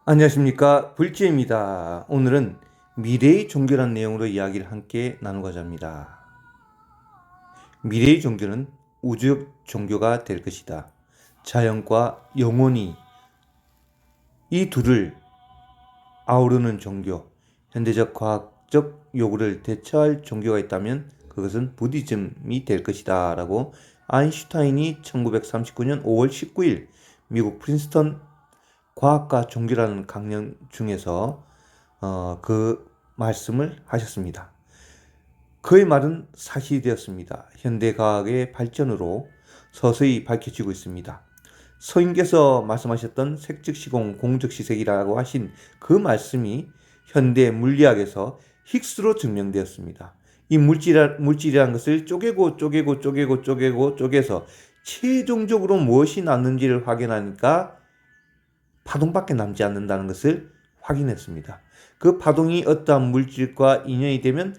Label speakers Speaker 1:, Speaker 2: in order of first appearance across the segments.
Speaker 1: 안녕하십니까, 불지입니다. 오늘은 미래의 종교란 내용으로 이야기를 함께 나누고자 합니다. 미래의 종교는 우주적 종교가 될 것이다. 자연과 영혼이 이 둘을 아우르는 종교, 현대적 과학적 요구를 대처할 종교가 있다면 그것은 부디즘이 될 것이다 라고 아인슈타인이 1939년 5월 19일 미국 프린스턴 과학과 종교라는 강연 중에서 그 말씀을 하셨습니다. 그의 말은 사실이 되었습니다. 현대과학의 발전으로 서서히 밝혀지고 있습니다. 서인께서 말씀하셨던 색즉시공 공즉시색이라고 하신 그 말씀이 현대 물리학에서 힉스로 증명되었습니다. 이 물질이라는 것을 쪼개서 최종적으로 무엇이 남는지를 확인하니까 파동밖에 남지 않는다는 것을 확인했습니다. 그 파동이 어떠한 물질과 인연이 되면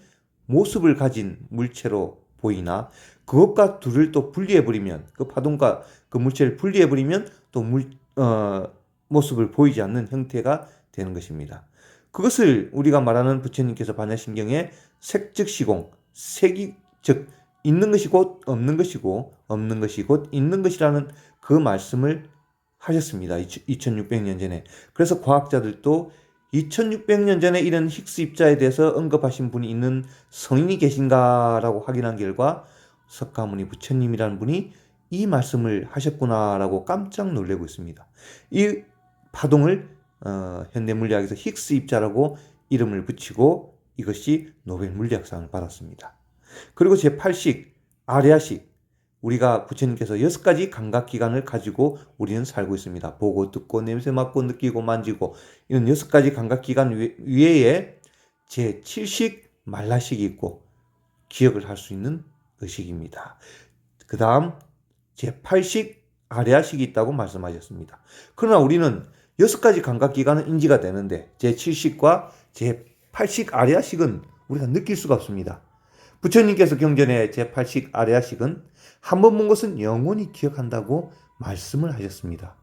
Speaker 1: 모습을 가진 물체로 보이나 그것과 둘을 또 분리해버리면 그 파동과 그 물체를 분리해버리면 또 모습을 보이지 않는 형태가 되는 것입니다. 그것을 우리가 말하는 부처님께서 반야신경에 색즉시공, 색이 즉 있는 것이 곧 없는 것이고 없는 것이 곧 있는 것이라는 그 말씀을 하셨습니다. 2600년 전에. 그래서 과학자들도 2600년 전에 이런 힉스 입자에 대해서 언급하신 분이 있는 성인이 계신가라고 확인한 결과 석가모니 부처님이라는 분이 이 말씀을 하셨구나라고 깜짝 놀라고 있습니다. 이 파동을 현대 물리학에서 힉스 입자라고 이름을 붙이고 이것이 노벨 물리학상을 받았습니다. 그리고 제8식 아레아식, 우리가 부처님께서 6가지 감각기관을 가지고 우리는 살고 있습니다. 보고, 듣고, 냄새 맡고, 느끼고, 만지고 이런 6가지 감각기관 위에 제7식 말라식이 있고 기억을 할 수 있는 의식입니다. 그 다음 제8식 아레아식이 있다고 말씀하셨습니다. 그러나 우리는 6가지 감각기관은 인지가 되는데 제7식과 제8식 아레아식은 우리가 느낄 수가 없습니다. 부처님께서 경전에 제8식 아레아식은 한 번 본 것은 영원히 기억한다고 말씀을 하셨습니다.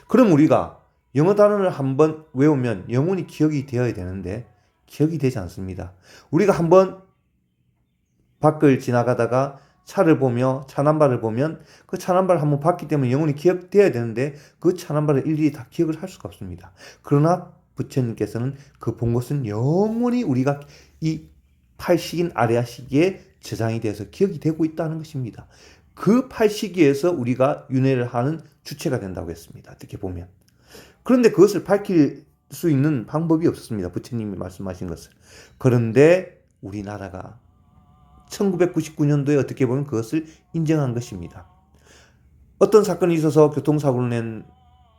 Speaker 1: 그럼 우리가 영어 단어를 한 번 외우면 영원히 기억이 되어야 되는데 기억이 되지 않습니다. 우리가 한번 밖을 지나가다가 차를 보며 차 넘버를 보면 그 차 넘버를 한번 봤기 때문에 영원히 기억되어야 되는데 그 차 넘버를 일일이 다 기억을 할 수가 없습니다. 그러나 부처님께서는 그 본 것은 영원히 우리가 이 8식인 아레아 시기에 저장이 돼서 기억이 되고 있다는 것입니다. 그 8시기에서 우리가 윤회를 하는 주체가 된다고 했습니다. 어떻게 보면. 그런데 그것을 밝힐 수 있는 방법이 없었습니다. 부처님이 말씀하신 것을. 그런데 우리나라가 1999년도에 어떻게 보면 그것을 인정한 것입니다. 어떤 사건이 있어서 교통사고를 낸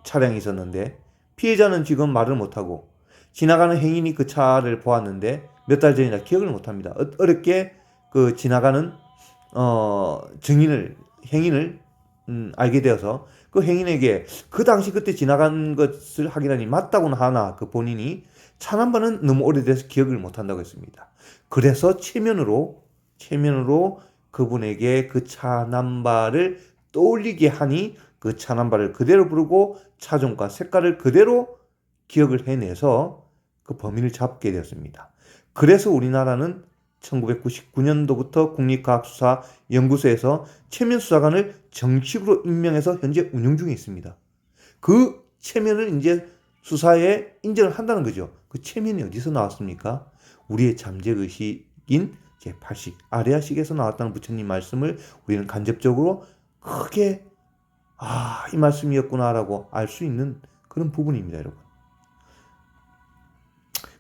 Speaker 1: 차량이 있었는데 피해자는 지금 말을 못하고 지나가는 행인이 그 차를 보았는데 몇 달 전이라 기억을 못합니다. 어렵게 그 지나가는 행인을 알게 되어서 그 행인에게 그 당시 그때 지나간 것을 확인하니 맞다고는 하나 그 본인이 차 넘버는 너무 오래돼서 기억을 못한다고 했습니다. 그래서 체면으로 그분에게 그 차 넘버를 떠올리게 하니 그 차 넘버를 그대로 부르고 차종과 색깔을 그대로 기억을 해내서 그 범인을 잡게 되었습니다. 그래서 우리나라는 1999년도부터 국립과학수사연구소에서 체면수사관을 정식으로 임명해서 현재 운영 중에 있습니다. 그 체면을 이제 수사에 인정을 한다는 거죠. 그 체면이 어디서 나왔습니까? 우리의 잠재의식인 제8식 아레아식에서 나왔다는 부처님 말씀을 우리는 간접적으로 크게 이 말씀이었구나라고 알 수 있는 그런 부분입니다, 여러분.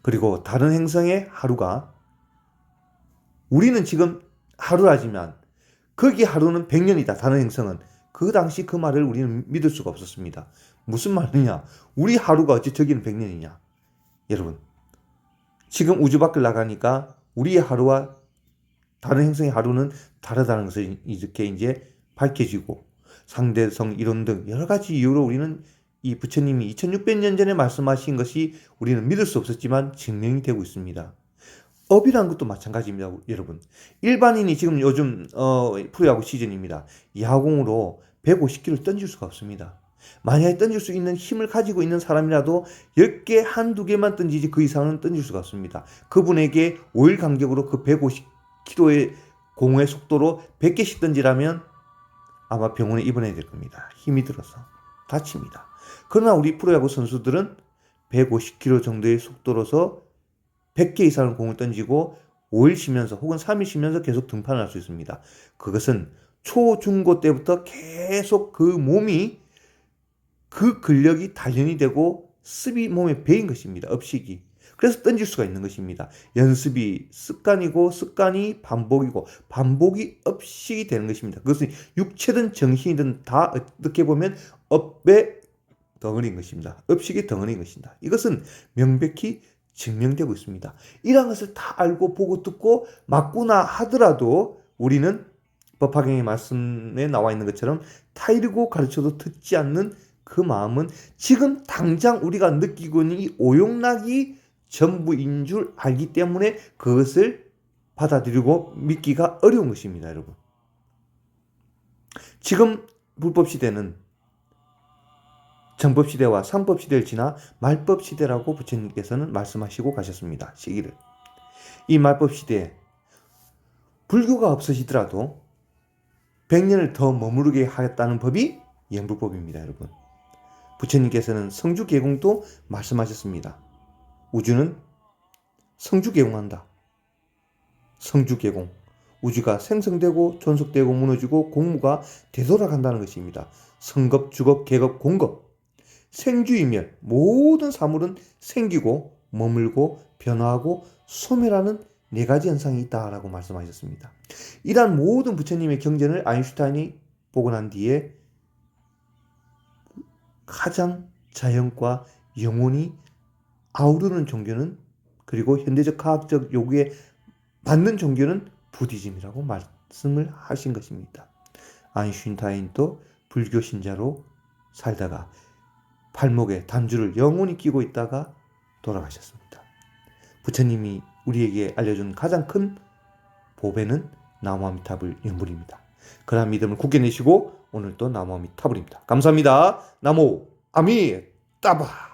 Speaker 1: 그리고 다른 행성의 하루가 우리는 지금 하루라지만 거기 하루는 100년이다. 다른 행성은. 그 당시 그 말을 우리는 믿을 수가 없었습니다. 무슨 말이냐? 우리 하루가 어찌 저기는 100년이냐? 여러분, 지금 우주 밖을 나가니까 우리의 하루와 다른 행성의 하루는 다르다는 것을 이렇게 이제 밝혀지고 상대성 이론 등 여러 가지 이유로 우리는 이 부처님이 2600년 전에 말씀하신 것이 우리는 믿을 수 없었지만 증명이 되고 있습니다. 업이라는 것도 마찬가지입니다, 여러분. 일반인이 지금 요즘 프로야구 시즌입니다. 야구공으로 150km 던질 수가 없습니다. 만약에 던질 수 있는 힘을 가지고 있는 사람이라도 10개, 한두 개만 던지지 그 이상은 던질 수가 없습니다. 그분에게 5일 간격으로 그 150km의 공의 속도로 100개씩 던지라면 아마 병원에 입원해야 될 겁니다. 힘이 들어서 다칩니다. 그러나 우리 프로야구 선수들은 150km 정도의 속도로서 100개 이상의 공을 던지고 5일 쉬면서 혹은 3일 쉬면서 계속 등판을 할 수 있습니다. 그것은 초, 중고 때부터 계속 그 몸이 그 근력이 단련이 되고 습이 몸에 배인 것입니다. 업식이. 그래서 던질 수가 있는 것입니다. 연습이 습관이고 습관이 반복이고 반복이 업식이 되는 것입니다. 그것은 육체든 정신이든 다 어떻게 보면 업의 덩어리인 것입니다. 업식의 덩어리인 것입니다. 이것은 명백히 증명되고 있습니다. 이러한 것을 다 알고 보고 듣고 맞구나 하더라도 우리는 법화경의 말씀에 나와 있는 것처럼 타이르고 가르쳐도 듣지 않는 그 마음은 지금 당장 우리가 느끼고 있는 이 오용락이 전부인 줄 알기 때문에 그것을 받아들이고 믿기가 어려운 것입니다, 여러분. 지금 불법시대는 정법시대와 상법시대를 지나 말법시대라고 부처님께서는 말씀하시고 가셨습니다. 시기를. 이 말법시대에 불교가 없어지더라도 100년을 더 머무르게 하였다는 법이 영불법입니다, 여러분. 부처님께서는 성주개공도 말씀하셨습니다. 우주는 성주개공한다. 성주개공. 우주가 생성되고 존속되고 무너지고 공무가 되돌아간다는 것입니다. 성급, 주급, 계급, 공급. 생주이멸. 모든 사물은 생기고 머물고 변화하고 소멸하는 4가지 현상이 있다라고 말씀하셨습니다. 이러한 모든 부처님의 경전을 아인슈타인이 보고 난 뒤에 가장 자연과 영혼이 아우르는 종교는, 그리고 현대적 과학적 요구에 맞는 종교는 부디즘이라고 말씀을 하신 것입니다. 아인슈타인도 불교 신자로 살다가 발목에 단주를 영원히 끼고 있다가 돌아가셨습니다. 부처님이 우리에게 알려준 가장 큰 보배는 나무아미타불 영불입니다. 그러한 믿음을 굳게 내시고 오늘도 나무아미타불입니다. 감사합니다. 나무 아미따불.